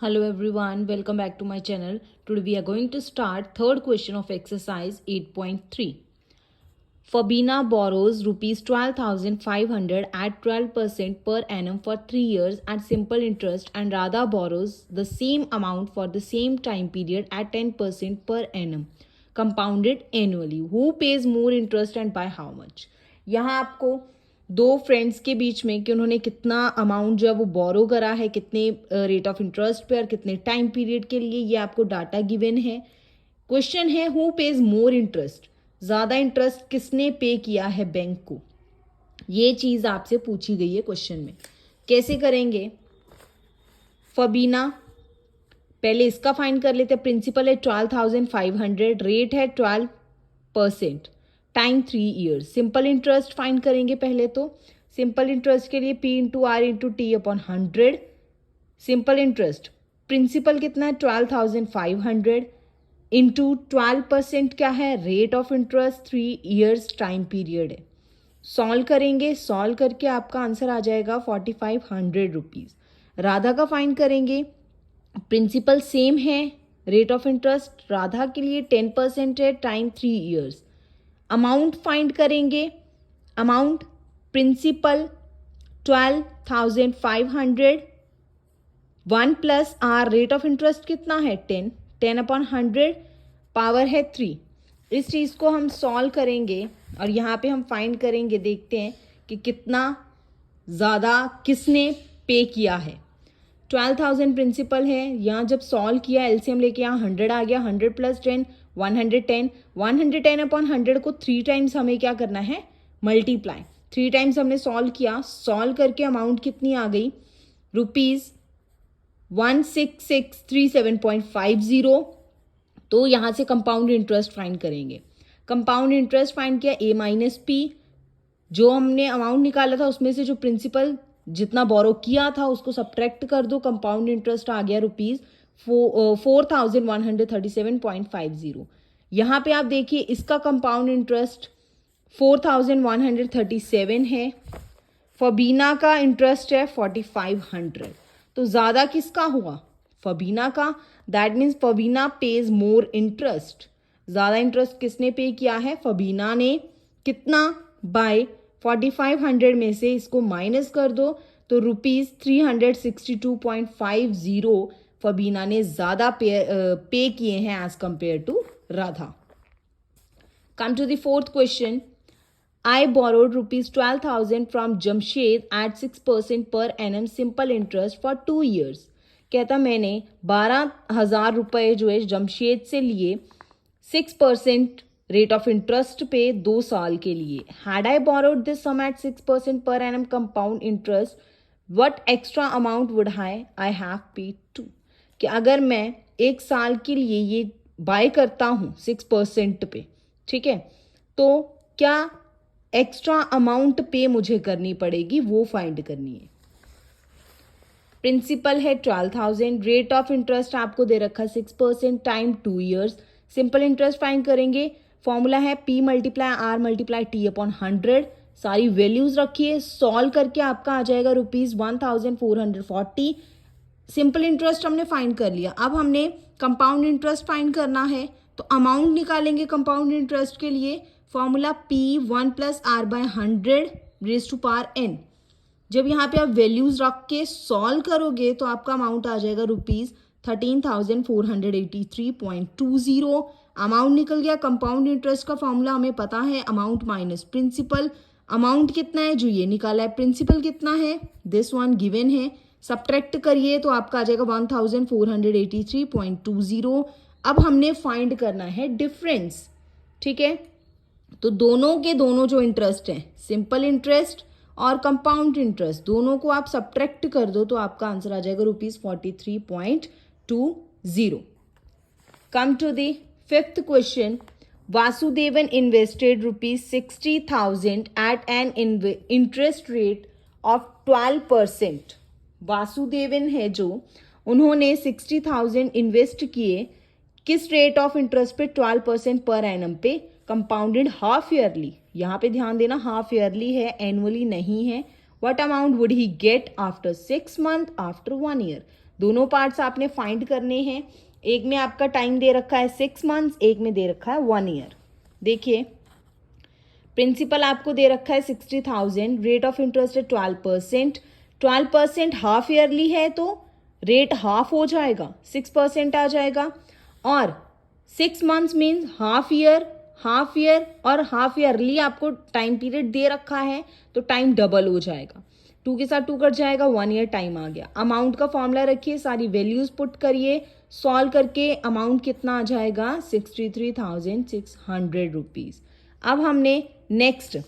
Hello everyone, welcome back to my channel. Today we are going to start third question of exercise 8.3. Fabina borrows rupees 12,500 at 12% per annum for 3 years at simple interest, and Radha borrows the same amount for the same time period at 10% per annum compounded annually. Who pays more interest and by how much? यहाँ आपको दो friends के बीच में कि उन्होंने कितना amount जो है वो बोरो करा है, कितने रेट ऑफ इंटरेस्ट पे और कितने टाइम पीरियड के लिए, ये आपको डाटा गिवन है. क्वेश्चन है हु पेज मोर इंटरेस्ट, ज़्यादा इंटरेस्ट किसने पे किया है बैंक को. ये चीज़ आपसे पूछी गई है क्वेश्चन में. कैसे करेंगे? फबीना, पहले इसका फाइंड कर लेते हैं. प्रिंसिपल है 12,500, रेट है 12%, time 3 years. Simple interest find करेंगे पहले. तो सिंपल इंटरेस्ट के लिए P into R into T upon 100. Simple interest principal कितना है 12,500 इंटू 12% क्या है, rate of interest 3 years time period है. सॉल्व करेंगे, सॉल्व करके आपका आंसर आ जाएगा 4,500 रुपीज़. राधा का फाइंड करेंगे. प्रिंसिपल सेम है, रेट ऑफ इंटरेस्ट राधा के लिए 10% है, टाइम 3 ईयर्स. अमाउंट फाइंड करेंगे. Amount principal 12,500, 1 plus R, rate of interest कितना है 10 अपॉन 100, पावर है 3. इस चीज़ को हम सॉल्व करेंगे और यहाँ पे हम फाइंड करेंगे, देखते हैं कि कितना ज़्यादा किसने पे किया है. 12,000 प्रिंसिपल है. यहाँ जब सॉल्व किया एलसीएम लेके यहाँ 100 आ गया. 100 प्लस 10 110. 110 अपॉन 100 को 3 टाइम्स हमें क्या करना है, मल्टीप्लाई. 3 टाइम्स हमने सॉल्व किया. सॉल्व करके अमाउंट कितनी आ गई, ₹16637.50. तो यहाँ से कंपाउंड इंटरेस्ट फाइंड करेंगे. कंपाउंड इंटरेस्ट फाइंड किया A माइनस पी. जो हमने अमाउंट निकाला था उसमें से जो प्रिंसिपल जितना बोरो किया था उसको सब्ट्रैक्ट कर दो. कंपाउंड इंटरेस्ट आ गया ₹4,137.50. यहाँ पे आप देखिए इसका कंपाउंड इंटरेस्ट 4,137 है. फबीना का इंटरेस्ट है 4,500. तो ज़्यादा किसका हुआ, फबीना का. That means Fabina pays more interest. ज़्यादा इंटरेस्ट किसने पे किया है, फबीना ने. कितना, बाय 4,500 में से इसको माइनस कर दो तो ₹362.50 फबीना ने ज़्यादा पे किए हैं as compare to Radha. Come to the fourth question. I borrowed ₹12,000 from Jamshed at 6% per annum simple interest for 2 years. कहता मैंने 12,000 रुपये जो है जमशेद से लिए 6% रेट ऑफ इंटरेस्ट पे 2 साल के लिए. Had I borrowed this sum at 6% per annum compound interest, what extra amount would I have paid to? कि अगर मैं 1 साल के लिए ये बाय करता हूँ 6% पे, ठीक है, तो क्या एक्स्ट्रा अमाउंट पे मुझे करनी पड़ेगी, वो फाइंड करनी है. प्रिंसिपल है 12,000, रेट ऑफ इंटरेस्ट आपको दे रखा 6%, time 2 years. Simple interest find करेंगे. फॉर्मूला है P multiply R multiply T upon 100. सारी वैल्यूज रखिए. सॉल्व करके आपका आ जाएगा ₹1,440. सिंपल इंटरेस्ट हमने फाइंड कर लिया. अब हमने कंपाउंड इंटरेस्ट फाइंड करना है. तो अमाउंट निकालेंगे कंपाउंड इंटरेस्ट के लिए. Formula P 1 plus R by 100 raise to power n. जब यहाँ पे आप वैल्यूज रख के सॉल्व करोगे तो आपका अमाउंट आ जाएगा ₹13,483.20. अमाउंट निकल गया. कंपाउंड इंटरेस्ट का फॉर्मूला हमें पता है, अमाउंट माइनस प्रिंसिपल. अमाउंट कितना है जो ये निकाला है, प्रिंसिपल कितना है, दिस वन गिवन है. सब्ट्रैक्ट करिए तो आपका आ जाएगा 1,483.20. अब हमने फाइंड करना है डिफरेंस, ठीक है. तो दोनों के दोनों जो इंटरेस्ट हैं, सिंपल इंटरेस्ट और कंपाउंड इंटरेस्ट, दोनों को आप सब्ट्रैक्ट कर दो तो आपका आंसर आ जाएगा ₹43.20. Come to the fifth question. Vasudevan invested ₹60,000 at an interest rate of 12%. Vasudevan है जो, उन्होंने 60,000 इन्वेस्ट किए किस रेट ऑफ इंटरेस्ट पे, 12% पर एनम पे, कंपाउंडेड हाफ ईयरली. यहाँ पे ध्यान देना हाफ ईयरली है, एनुअली नहीं है. What amount would he get after 6 month, after 1 year. दोनों पार्ट्स आपने फाइंड करने हैं। एक में आपका टाइम दे रखा है 6 मंथ्स, एक में दे रखा है 1 ईयर। देखिए प्रिंसिपल आपको दे रखा है 60,000, रेट ऑफ इंटरेस्ट है 12%। 12% हाफ ईयरली है तो रेट हाफ हो जाएगा, 6% आ जाएगा। और 6 मंथ्स मीन्स हाफ ईयर और हाफ ईयरली आपको टाइम पीरियड दे रखा है तो टाइम डबल हो जाएगा। 2 के साथ 2 कट जाएगा, 1 ईयर टाइम आ गया। अमाउंट का फॉर्मूला रखिए, सारी वैल्यूज पुट करिए, सॉल्व करके अमाउंट कितना आ जाएगा 63,600 रुपीज। अब हमने नेक्स्ट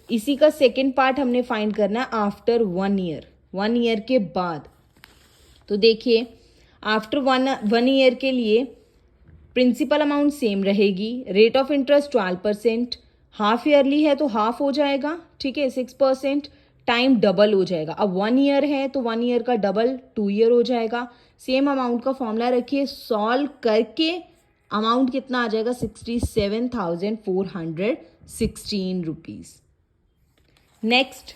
इसी का सेकेंड पार्ट हमने फाइंड करना है आफ्टर 1 ईयर, 1 ईयर के बाद। तो देखिए आफ्टर 1 ईयर के लिए प्रिंसिपल अमाउंट सेम रहेगी, rate of interest 12%, half yearly है तो हाफ हो जाएगा, ठीक है 6%, टाइम डबल हो जाएगा। अब 1 ईयर है तो 1 ईयर का डबल 2 ईयर हो जाएगा। सेम अमाउंट का फॉर्मूला रखिए, सॉल्व करके अमाउंट कितना आ जाएगा 67,416 rupees. Next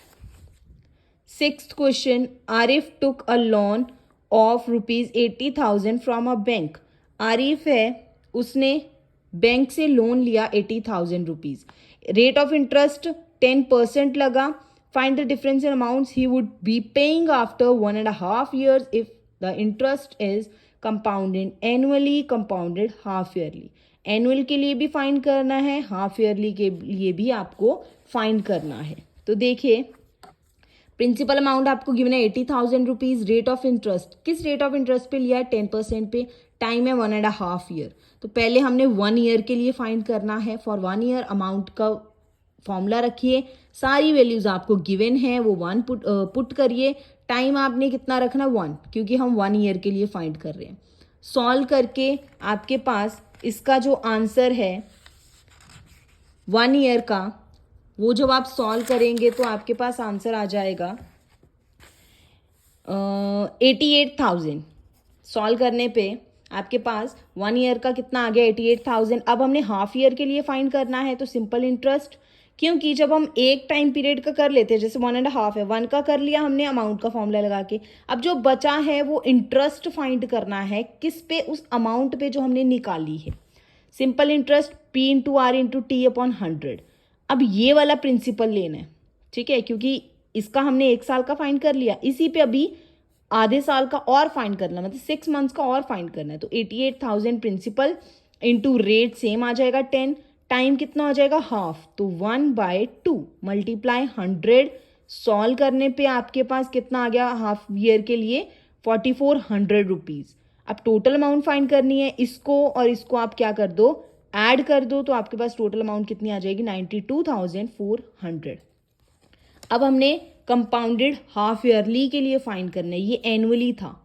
6th question, Arif took a loan of ₹80,000 from a bank. Arif है उसने बैंक से लोन लिया 80,000 रुपीज, रेट ऑफ इंटरेस्ट 10% लगा। Find the difference in amounts he would be paying after 1.5 years if the interest is compounded annually, compounded half yearly. Annual के लिए भी find करना है, हाफ ईयरली के लिए भी आपको फाइंड करना है। तो देखिए प्रिंसिपल अमाउंट आपको गिवन है 80,000 रुपीज, रेट ऑफ इंटरेस्ट किस रेट ऑफ इंटरेस्ट पे लिया है 10% पे, टाइम है 1.5 ईयर। तो पहले हमने 1 ईयर के लिए फाइंड करना है। फॉर 1 ईयर अमाउंट का फॉर्मूला रखिए, सारी वैल्यूज आपको गिवन है वो 1 पुट करिए। टाइम आपने कितना रखना 1, क्योंकि हम 1 ईयर के लिए फाइंड कर रहे हैं। सॉल्व करके आपके पास इसका जो आंसर है 1 ईयर का, वो जब आप सॉल्व करेंगे तो आपके पास आंसर आ जाएगा 88,000। सॉल्व करने पे आपके पास 1 ईयर का कितना आ गया 88,000। अब हमने हाफ ईयर के लिए फाइंड करना है तो सिंपल इंटरेस्ट, क्योंकि जब हम एक टाइम पीरियड का कर लेते हैं, जैसे 1.5 है, 1 का कर लिया हमने अमाउंट का फॉर्मूला लगा के, अब जो बचा है वो इंटरेस्ट फाइंड करना है किस पे, उस अमाउंट पे जो हमने निकाली है। Simple interest P into R into T upon 100। अब ये वाला प्रिंसिपल लेना है, ठीक है, क्योंकि इसका हमने 1 साल का फाइंड कर लिया, इसी पे अभी आधे साल का और फाइंड करना, मतलब 6 मंथ्स का और फाइंड करना है। तो 88,000 प्रिंसिपल इंटू रेट सेम आ जाएगा 10, टाइम कितना हो जाएगा हाफ, तो 1/2 मल्टीप्लाई 100। सॉल्व करने पे आपके पास कितना आ गया हाफ ईयर के लिए 4,400 रुपीज। अब टोटल अमाउंट फाइंड करनी है, इसको और इसको आप क्या कर दो, ऐड कर दो, तो आपके पास टोटल अमाउंट कितनी आ जाएगी 92,400। अब हमने कंपाउंडेड हाफ ईयरली के लिए फाइंड करना है, ये एनुअली था।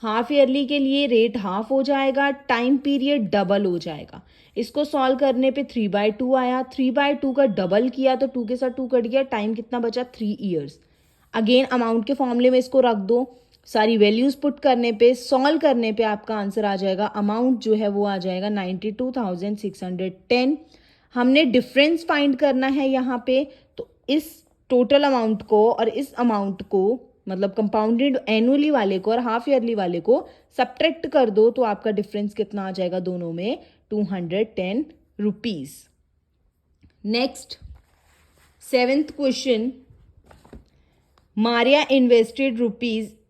हाफ ईयरली के लिए रेट हाफ हो जाएगा, टाइम पीरियड डबल हो जाएगा। इसको सॉल्व करने पे 3/2 आया, 3/2 का डबल किया तो 2 के साथ 2 कट गया, टाइम कितना बचा 3 ईयर्स। अगेन अमाउंट के फॉर्मूले में इसको रख दो, सारी वैल्यूज पुट करने पे, सॉल्व करने पे आपका आंसर आ जाएगा, अमाउंट जो है वो आ जाएगा 92,610। हमने डिफरेंस फाइंड करना है यहाँ पे, तो इस टोटल अमाउंट को और इस अमाउंट को, मतलब कंपाउंडेड एनुअली वाले को और हाफ ईयरली वाले को सब्ट्रैक्ट कर दो, तो आपका डिफरेंस कितना आ जाएगा दोनों में 210 rupees. Next 7th question, Maria invested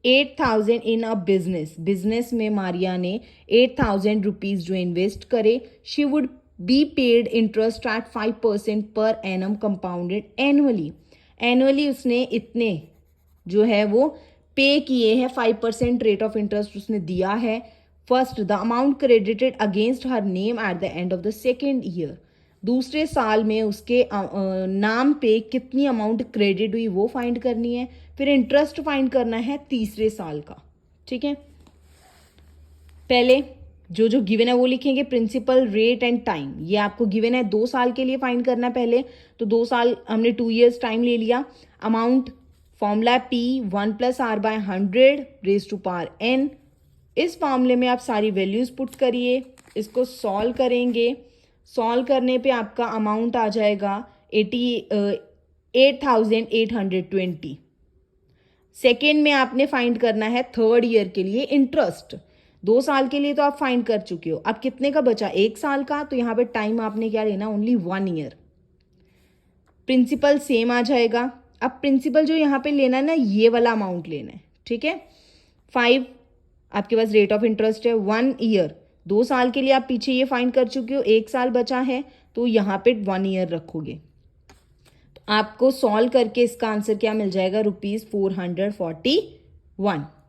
₹8,000 in a business. Business में मारिया ने 8,000 रुपीज जो इन्वेस्ट करे, she would be paid interest eight 5% per annum compounded annually. Annually उसने इतने जो है वो पे किए हैं, 5% रेट ऑफ इंटरेस्ट उसने दिया है। First the amount credited against her name at the end of the second year. दूसरे साल में उसके नाम पे कितनी अमाउंट क्रेडिट हुई वो फाइंड करनी है। फिर इंटरेस्ट फाइंड करना है तीसरे साल का, ठीक है। पहले जो जो गिवन है वो लिखेंगे, प्रिंसिपल, रेट एंड टाइम। ये आपको गिवन है 2 साल के लिए फाइंड करना है पहले, तो 2 साल हमने 2 ईयर्स टाइम ले लिया। Amount formula P 1 + R/100 raise to power n। इस फॉर्मूले में आप सारी वैल्यूज पुट करिए, इसको सॉल्व करेंगे। सॉल्व करने पे आपका अमाउंट आ जाएगा 88,820। सेकेंड में आपने फाइंड करना है थर्ड ईयर के लिए इंटरेस्ट। 2 साल के लिए तो आप फाइंड कर चुके हो, अब कितने का बचा, 1 साल का, तो यहाँ पे टाइम आपने क्या लेना, ओनली 1 ईयर। प्रिंसिपल सेम आ जाएगा। अब प्रिंसिपल जो यहाँ पे लेना है ना, ये वाला अमाउंट लेना है, ठीक है। 5 आपके पास रेट ऑफ इंटरेस्ट है, 1 ईयर, 2 साल के लिए आप पीछे ये फाइंड कर चुके हो, 1 साल बचा है तो यहाँ पे 1 ईयर रखोगे। तो आपको सॉल्व करके इसका आंसर क्या मिल जाएगा, ₹441।